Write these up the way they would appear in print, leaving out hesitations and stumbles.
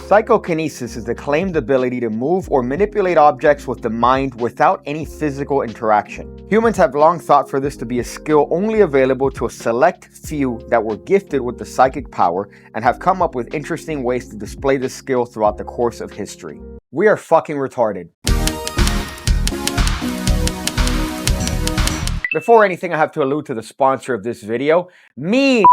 Psychokinesis is the claimed ability to move or manipulate objects with the mind without any physical interaction. Humans have long thought for this to be a skill only available to a select few that were gifted with the psychic power and have come up with interesting ways to display this skill throughout the course of history. We are fucking retarded. Before anything, I have to allude to the sponsor of this video, me.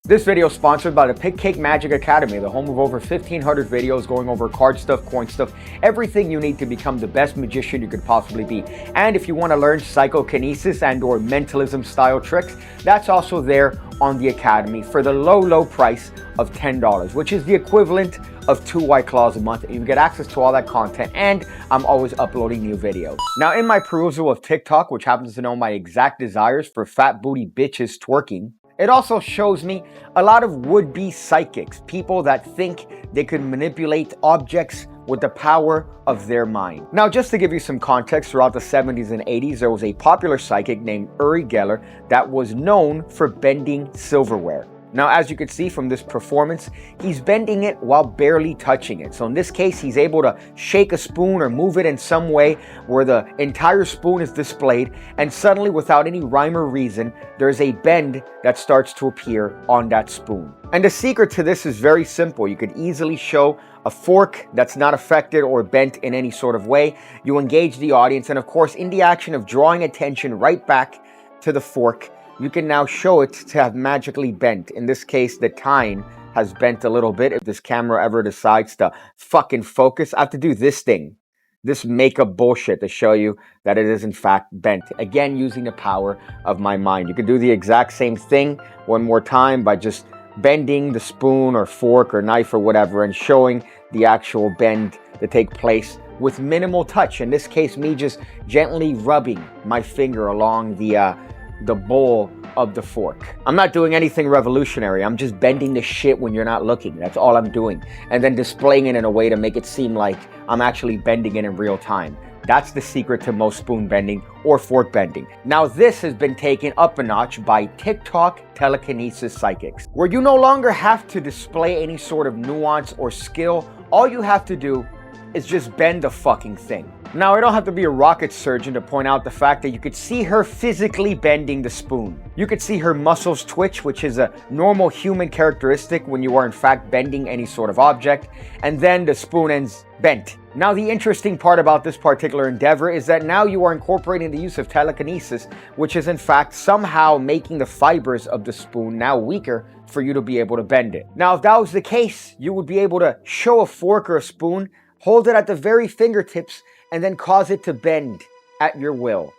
This video is sponsored by the PigCake Magic Academy, the home of over 1,500 videos going over card stuff, coin stuff, everything you need to become the best magician you could possibly be. And if you want to learn psychokinesis and or mentalism style tricks, that's also there on the Academy for the low price of $10, which is the equivalent of 2 White Claws a month. You get access to all that content, and I'm always uploading new videos. Now, in my perusal of TikTok, which happens to know my exact desires for fat booty bitches twerking, it also shows me a lot of would-be psychics, people that think they could manipulate objects with the power of their mind. Now, just to give you some context, throughout the 70s and 80s, there was a popular psychic named Uri Geller that was known for bending silverware. Now, as you can see from this performance, he's bending it while barely touching it. So in this case, he's able to shake a spoon or move it in some way where the entire spoon is displayed, and suddenly, without any rhyme or reason, there's a bend that starts to appear on that spoon. And the secret to this is very simple. You could easily show a fork that's not affected or bent in any sort of way. You engage the audience, and of course, in the action of drawing attention right back to the fork, you can now show it to have magically bent. In this case, the tine has bent a little bit. If this camera ever decides to fucking focus, I have to do this thing, this makeup bullshit to show you that it is in fact bent. Again, using the power of my mind. You can do the exact same thing one more time by just bending the spoon or fork or knife or whatever and showing the actual bend to take place with minimal touch. In this case, me just gently rubbing my finger along the bowl of the fork. I'm not doing anything revolutionary. I'm just bending the shit when you're not looking. That's all I'm doing. And then displaying it in a way to make it seem like I'm actually bending it in real time. That's the secret to most spoon bending or fork bending. Now, this has been taken up a notch by TikTok telekinesis psychics, where you no longer have to display any sort of nuance or skill. All you have to do is just bend the fucking thing. Now, I don't have to be a rocket surgeon to point out the fact that you could see her physically bending the spoon. You could see her muscles twitch, which is a normal human characteristic when you are in fact bending any sort of object, and then the spoon ends bent. Now, the interesting part about this particular endeavor is that now you are incorporating the use of telekinesis, which is in fact somehow making the fibers of the spoon now weaker for you to be able to bend it. Now, if that was the case, you would be able to show a fork or a spoon, hold it at the very fingertips, and then cause it to bend at your will.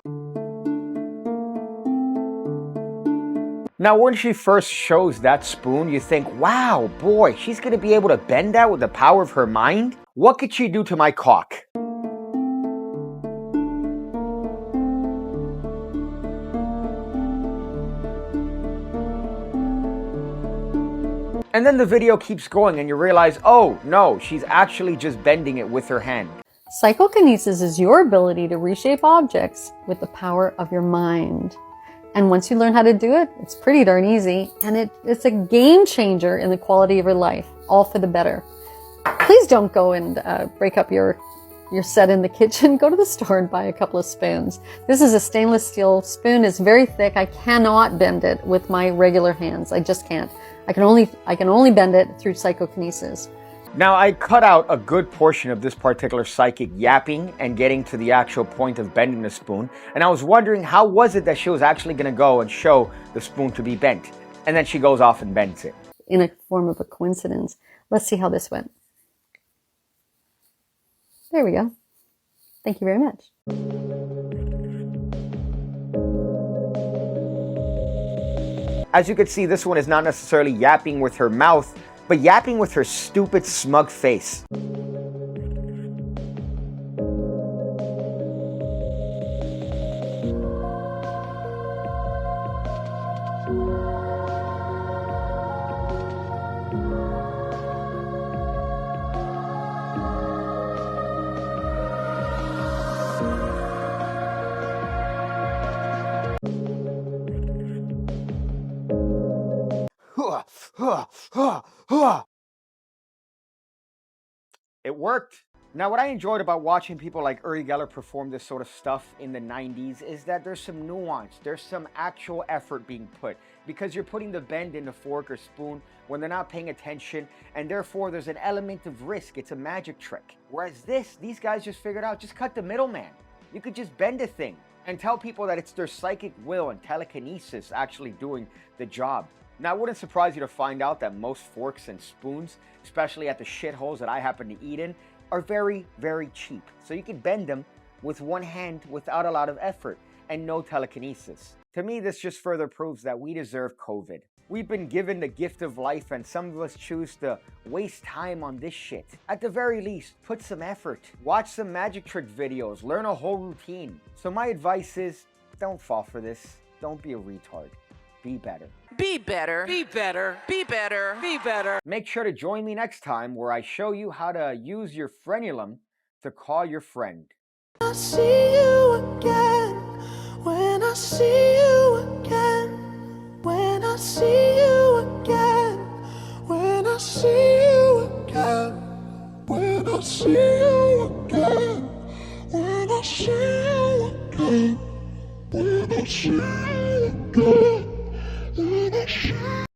Now, when she first shows that spoon, you think, wow, boy, she's gonna be able to bend that with the power of her mind? What could she do to my cock? And then the video keeps going and you realize, oh no, she's actually just bending it with her hand. Psychokinesis is your ability to reshape objects with the power of your mind. And once you learn how to do it, it's pretty darn easy, and it's a game changer in the quality of your life, all for the better. Please don't go and break up your set in the kitchen. Go to the store and buy a couple of spoons. This is a stainless steel spoon. It's very thick. I cannot bend it with my regular hands. I just can't. I can only bend it through psychokinesis. Now, I cut out a good portion of this particular psychic yapping and getting to the actual point of bending the spoon, and I was wondering how was it that she was actually going to go and show the spoon to be bent, and then she goes off and bends it. In a form of a coincidence. Let's see how this went. There we go. Thank you very much. As you can see, this one is not necessarily yapping with her mouth, but yapping with her stupid, smug face. It worked. Now, what I enjoyed about watching people like Uri Geller perform this sort of stuff in the 90s is that there's some nuance, there's some actual effort being put, because you're putting the bend in the fork or spoon when they're not paying attention, and therefore there's an element of risk. It's a magic trick. Whereas these guys just figured out, just cut the middleman. You could just bend a thing and tell people that it's their psychic will and telekinesis actually doing the job. Now, it wouldn't surprise you to find out that most forks and spoons, especially at the shitholes that I happen to eat in, are very, very cheap. So you can bend them with one hand without a lot of effort and no telekinesis. To me, this just further proves that we deserve COVID. We've been given the gift of life, and some of us choose to waste time on this shit. At the very least, put some effort. Watch some magic trick videos, learn a whole routine. So my advice is, don't fall for this. Don't be a retard. Be better. Be better. Be better. Be better. Be better. Make sure to join me next time where I show you how to use your frenulum to call your friend. I see you again. When I see you again. When I see you again. When I see you again. When I see you again. When I see you again. When I see you again. When I see